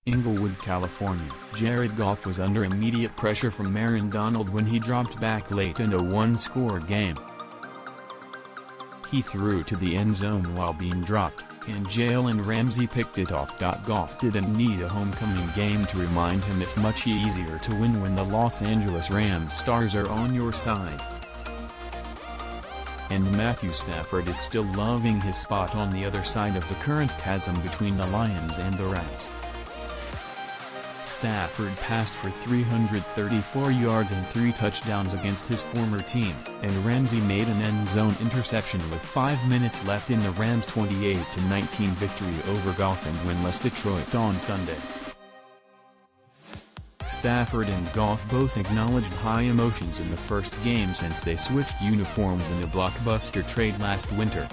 Inglewood, California. Jared Goff was under immediate pressure from Aaron Donald when he dropped back late in a one-score game. He threw to the end zone while being dropped, and Jalen Ramsey picked it off. Goff didn't need a homecoming game to remind him it's much easier to win when the Los Angeles Rams stars are on your side. And Matthew Stafford is still loving his spot on the other side of the current chasm between the Lions and the Rams. Stafford passed for 334 yards and 3 touchdowns against his former team, and Ramsey made an end-zone interception with 5 minutes left in the Rams' 28-19 victory over Goff and winless Detroit on Sunday. Stafford and Goff both acknowledged high emotions in the first game since they switched uniforms in a blockbuster trade last winter.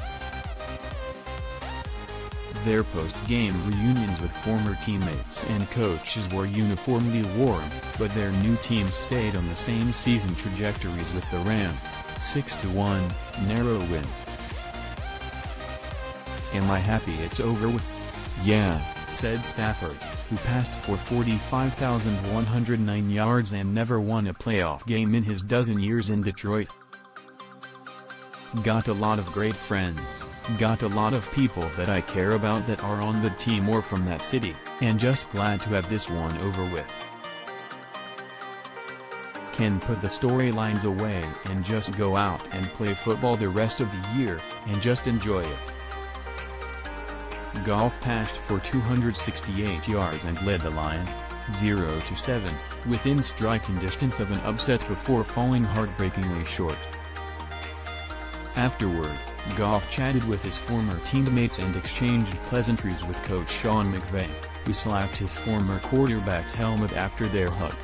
Their post-game reunions with former teammates and coaches were uniformly warm, but their new teams stayed on the same season trajectories with the Rams' 6-1, narrow win. "Am I happy it's over with? Yeah," said Stafford, who passed for 45,109 yards and never won a playoff game in his dozen years in Detroit. "Got a lot of great friends. Got a lot of people that I care about that are on the team or from that city, and just glad to have this one over with. Can put the storylines away and just go out and play football the rest of the year, and just enjoy it." Goff passed for 268 yards and led the Lions, 0-7, within striking distance of an upset before falling heartbreakingly short. Afterward, Goff chatted with his former teammates and exchanged pleasantries with coach Sean McVay, who slapped his former quarterback's helmet after their hug.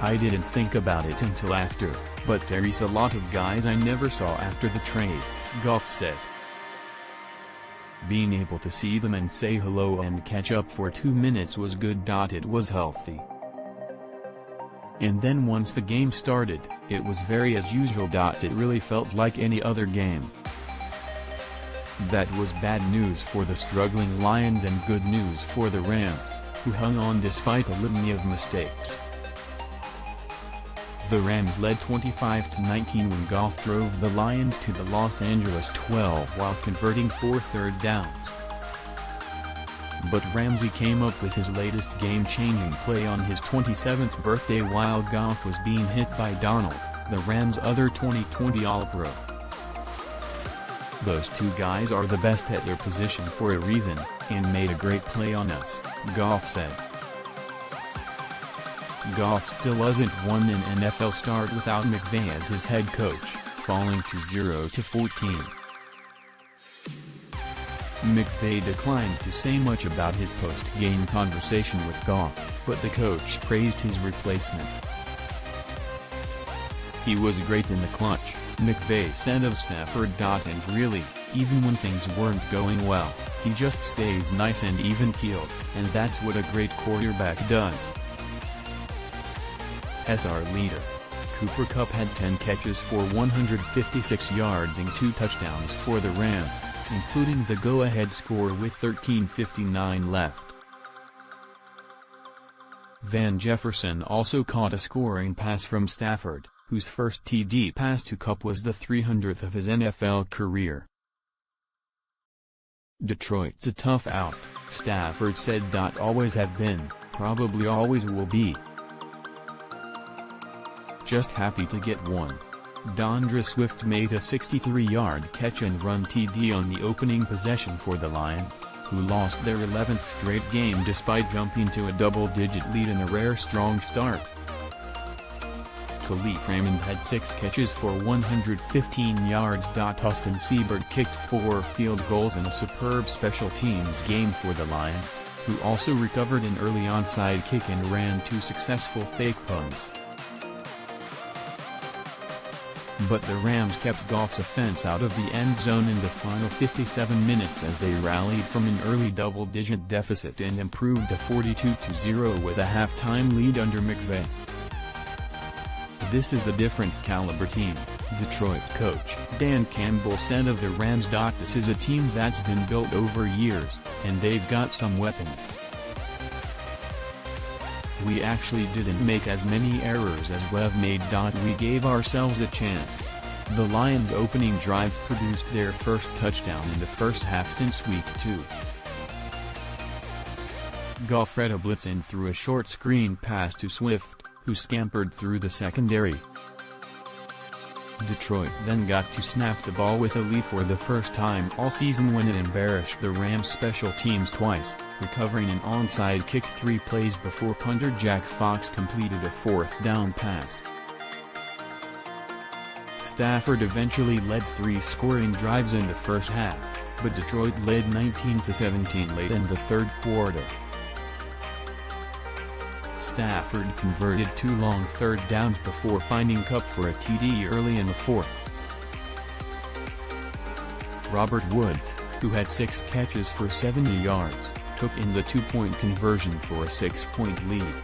"I didn't think about it until after, but there's a lot of guys I never saw after the trade," Goff said. "Being able to see them and say hello and catch up for 2 minutes was good. It was healthy. And then once the game started, it was very as usual. It really felt like any other game." That was bad news for the struggling Lions and good news for the Rams, who hung on despite a litany of mistakes. The Rams led 25-19 when Goff drove the Lions to the Los Angeles 12 while converting 4 third downs. But Ramsey came up with his latest game-changing play on his 27th birthday while Goff was being hit by Donald, the Rams' other 2020 All-Pro. "Those two guys are the best at their position for a reason, and made a great play on us," Goff said. Goff still hasn't won an NFL start without McVay as his head coach, falling to 0-14. McVay declined to say much about his post-game conversation with Goff, but the coach praised his replacement. "He was great in the clutch," McVay said of Stafford. "And really, even when things weren't going well, he just stays nice and even-keeled, and that's what a great quarterback does." SR leader Cooper Kupp had 10 catches for 156 yards and 2 touchdowns for the Rams, including the go-ahead score with 13:59 left. Van Jefferson also caught a scoring pass from Stafford, whose first TD pass to Kupp was the 300th of his NFL career. "Detroit's a tough out," Stafford said. "Always have been, probably always will be. Just happy to get one." DeAndre Swift made a 63-yard catch and run TD on the opening possession for the Lions, who lost their 11th straight game despite jumping to a double-digit lead in a rare strong start. Khalif Raymond had 6 catches for 115 yards. Austin Seibert kicked 4 field goals in a superb special teams game for the Lions, who also recovered an early onside kick and ran 2 successful fake punts. But the Rams kept Goff's offense out of the end zone in the final 57 minutes as they rallied from an early double-digit deficit and improved to 42-0 with a halftime lead under McVay. "This is a different caliber team," Detroit coach Dan Campbell said of the Rams. "This is a team that's been built over years, and they've got some weapons. We actually didn't make as many errors as we've made. We gave ourselves a chance. The Lions' opening drive produced their first touchdown in the first half since week 2. Goff read a blitz and threw a short screen pass to Swift, who scampered through the secondary. Detroit then got to snap the ball with a lead for the first time all season when it embarrassed the Rams' special teams twice, recovering an onside kick 3 plays before punter Jack Fox completed a 4th down pass. Stafford eventually led 3 scoring drives in the first half, but Detroit led 19-17 late in the third quarter. Stafford converted 2 long third downs before finding Kupp for a TD early in the fourth. Robert Woods, who had 6 catches for 70 yards, took in the 2-point conversion for a 6-point lead.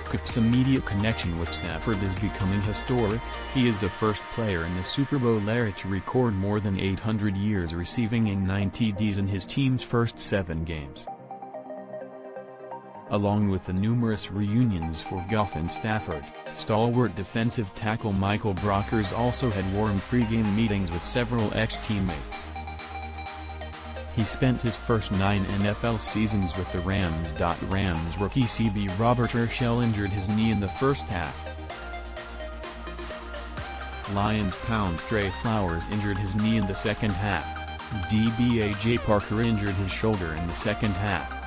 Kupp's immediate connection with Stafford is becoming historic. He is the first player in the Super Bowl era to record more than 800 yards receiving and 9 TDs in his team's first 7 games. Along with the numerous reunions for Goff and Stafford, stalwart defensive tackle Michael Brockers also had warm pregame meetings with several ex-teammates. He spent his first 9 NFL seasons with the Rams. Rams rookie CB Robert Herschel injured his knee in the first half. Lions pound Trey Flowers injured his knee in the second half. DB A.J. Parker injured his shoulder in the second half.